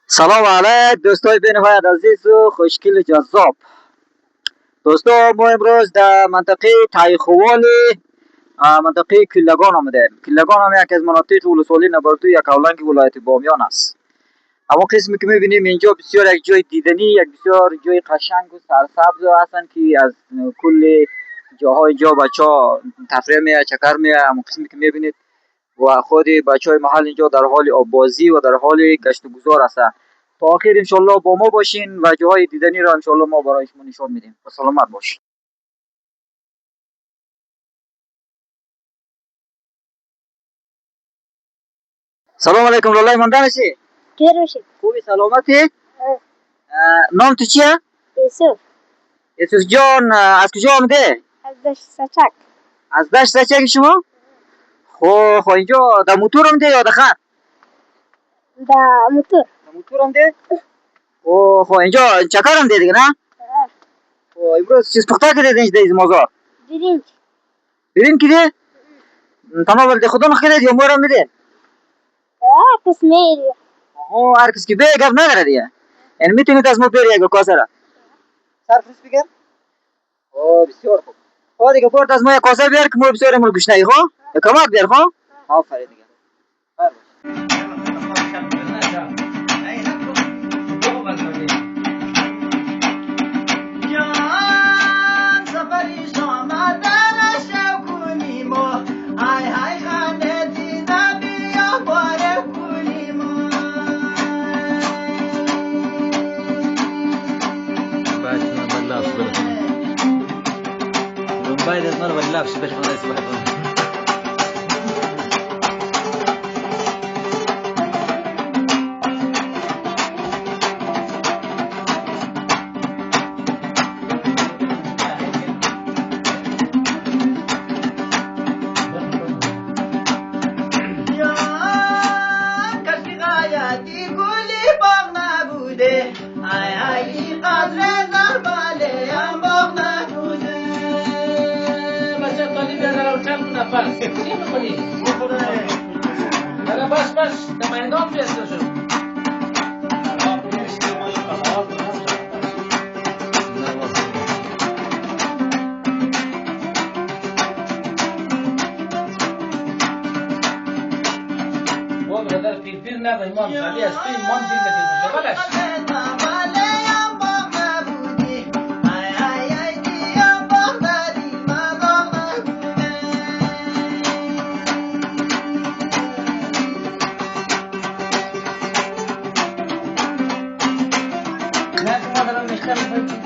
سلام علیک دوستای بین‌نهایت عزیز و خوشگل و جذاب. دوستا ما امروز در منطقه تایخوال منطقه کلگان آمده. کلگان هم یکی از مناطق ولسوالی نمبر 2 یکاولنگ ولایت بامیان است. اما قسمی که می‌بینیم اینجا بسیار یک جای دیدنی، یک بسیار جای قشنگ و سرسبز هستند که از کل جاهای اینجا بچه‌ها تفریح می‌آیند، چکر می‌آیند. اما قسمی که می‌بینید و خود بچه‌های محل اینجا در حال آببازی و در حال گشت و گذار هستند. تا آخر انشالله با ما باشین و جاهای دیدنی را انشالله ما برای شما نشان میدیم. و سلامت باشین. سلام علیکم لالای مانده نشی؟ خیر باشید. خوبی سلامتی؟ نام تو چیه؟ یوسف. یوسف جان از کجا آمده؟ از دشت سچک. از دشت سچک شما؟ خب اینجا در موتور آمده یا در خط؟ در موتور. در موتور آمده؟ خب اینجا چکر آمده دیگه نه؟ خب امروز چیز پخته کرده اینجا در مازار؟ برنج. برین کده؟ تمام ولده خدا نخیره یا مورم میده؟ قسمی. هر کس که به گفت نداره دیگه. یعنی میتونید از ما بری یک کاسه را. سر فرست بگیر؟ بسیار خوب. دیگه برد از ما یک کاسه بیار که ما بسیار ما گوشنهی خب؟ یک کمک بیار خب؟ آفرین دیگه. باید از من رو بلاف شده شما رئیس باید بس نمایندان بیسته شد با برادر پیر نه ایمان خالی از تو ایمان دیر نتیز بشه بلش Gracias.